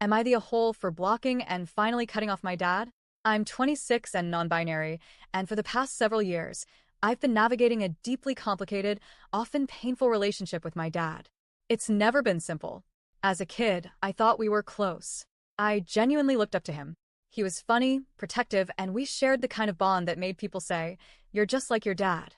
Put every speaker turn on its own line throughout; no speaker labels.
Am I the a-hole for blocking and finally cutting off my dad? I'm 26 and non-binary, and for the past several years, I've been navigating a deeply complicated, often painful relationship with my dad. It's never been simple. As a kid, I thought we were close. I genuinely looked up to him. He was funny, protective, and we shared the kind of bond that made people say, "You're just like your dad."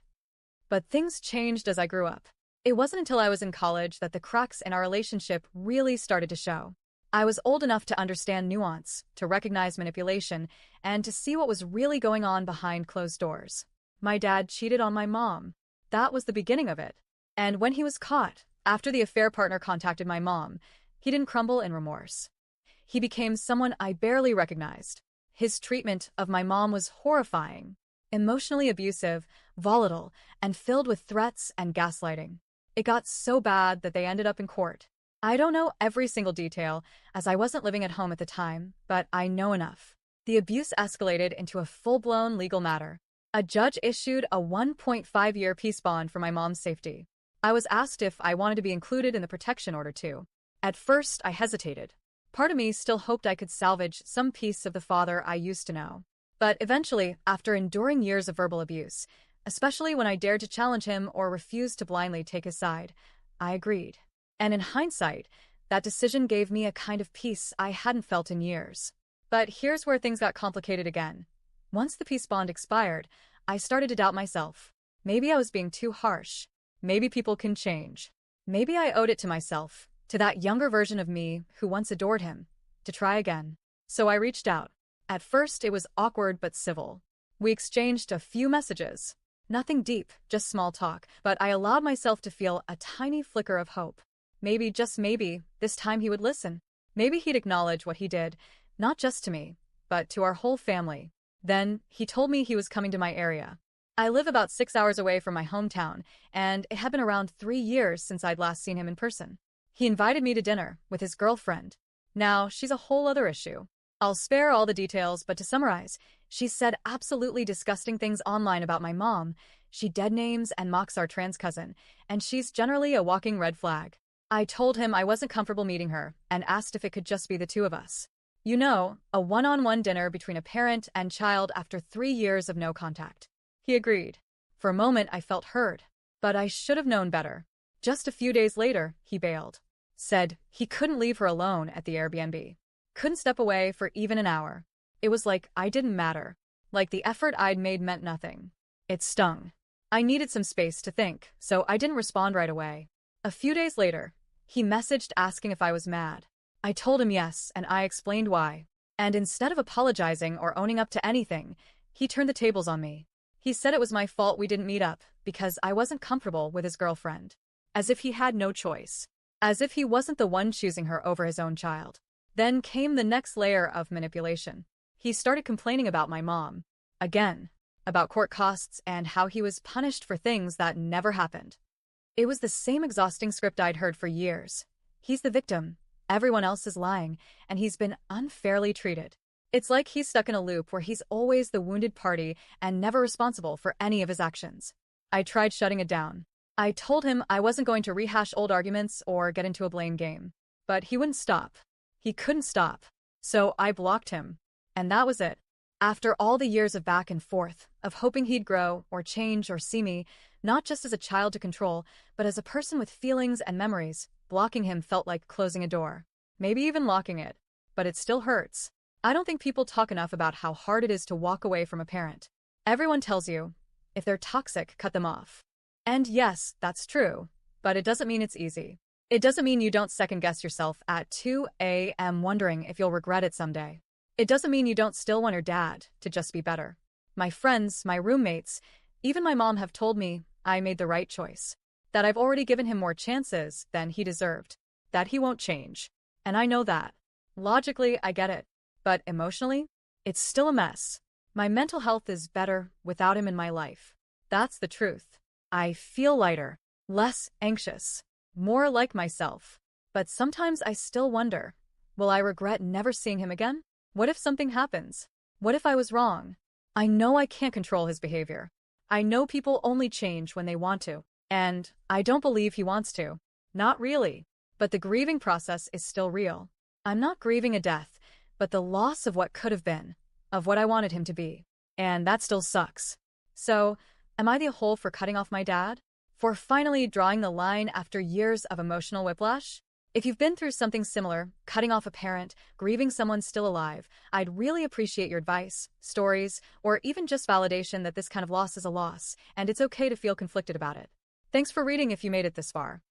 But things changed as I grew up. It wasn't until I was in college that the cracks in our relationship really started to show. I was old enough to understand nuance, to recognize manipulation, and to see what was really going on behind closed doors. My dad cheated on my mom. That was the beginning of it. And when he was caught, after the affair partner contacted my mom, he didn't crumble in remorse. He became someone I barely recognized. His treatment of my mom was horrifying, emotionally abusive, volatile, and filled with threats and gaslighting. It got so bad that they ended up in court. I don't know every single detail, as I wasn't living at home at the time, but I know enough. The abuse escalated into a full-blown legal matter. A judge issued a 1.5-year peace bond for my mom's safety. I was asked if I wanted to be included in the protection order too. At first, I hesitated. Part of me still hoped I could salvage some piece of the father I used to know. But eventually, after enduring years of verbal abuse, especially when I dared to challenge him or refused to blindly take his side, I agreed. And in hindsight, that decision gave me a kind of peace I hadn't felt in years. But here's where things got complicated again. Once the peace bond expired, I started to doubt myself. Maybe I was being too harsh. Maybe people can change. Maybe I owed it to myself, to that younger version of me who once adored him, to try again. So I reached out. At first, it was awkward but civil. We exchanged a few messages. Nothing deep, just small talk, but I allowed myself to feel a tiny flicker of hope. Maybe, just maybe, this time he would listen. Maybe he'd acknowledge what he did, not just to me, but to our whole family. Then, he told me he was coming to my area. I live about 6 hours away from my hometown, and it had been around 3 years since I'd last seen him in person. He invited me to dinner with his girlfriend. Now, she's a whole other issue. I'll spare all the details, but to summarize, she said absolutely disgusting things online about my mom. She dead names and mocks our trans cousin, and she's generally a walking red flag. I told him I wasn't comfortable meeting her and asked if it could just be the two of us. You know, a one-on-one dinner between a parent and child after 3 years of no contact. He agreed. For a moment, I felt heard, but I should have known better. Just a few days later, he bailed. Said he couldn't leave her alone at the Airbnb. Couldn't step away for even an hour. It was like I didn't matter. Like the effort I'd made meant nothing. It stung. I needed some space to think, so I didn't respond right away. A few days later, he messaged asking if I was mad. I told him yes, and I explained why. And instead of apologizing or owning up to anything, he turned the tables on me. He said it was my fault we didn't meet up because I wasn't comfortable with his girlfriend. As if he had no choice. As if he wasn't the one choosing her over his own child. Then came the next layer of manipulation. He started complaining about my mom. Again. About court costs and how he was punished for things that never happened. It was the same exhausting script I'd heard for years. He's the victim, everyone else is lying, and he's been unfairly treated. It's like he's stuck in a loop where he's always the wounded party and never responsible for any of his actions. I tried shutting it down. I told him I wasn't going to rehash old arguments or get into a blame game. But he wouldn't stop. He couldn't stop. So I blocked him. And that was it. After all the years of back and forth, of hoping he'd grow or change or see me, not just as a child to control, but as a person with feelings and memories, blocking him felt like closing a door. Maybe even locking it. But it still hurts. I don't think people talk enough about how hard it is to walk away from a parent. Everyone tells you, if they're toxic, cut them off. And yes, that's true. But it doesn't mean it's easy. It doesn't mean you don't second-guess yourself at 2 a.m. wondering if you'll regret it someday. It doesn't mean you don't still want your dad to just be better. My friends, my roommates, even my mom have told me I made the right choice. That I've already given him more chances than he deserved. That he won't change. And I know that. Logically, I get it. But emotionally, it's still a mess. My mental health is better without him in my life. That's the truth. I feel lighter, less anxious, more like myself. But sometimes I still wonder, will I regret never seeing him again? What if something happens? What if I was wrong? I know I can't control his behavior. I know people only change when they want to. And I don't believe he wants to. Not really. But the grieving process is still real. I'm not grieving a death, but the loss of what could have been, of what I wanted him to be. And that still sucks. So, am I the whole for cutting off my dad? For finally drawing the line after years of emotional whiplash? If you've been through something similar, cutting off a parent, grieving someone still alive, I'd really appreciate your advice, stories, or even just validation that this kind of loss is a loss, and it's okay to feel conflicted about it. Thanks for reading if you made it this far.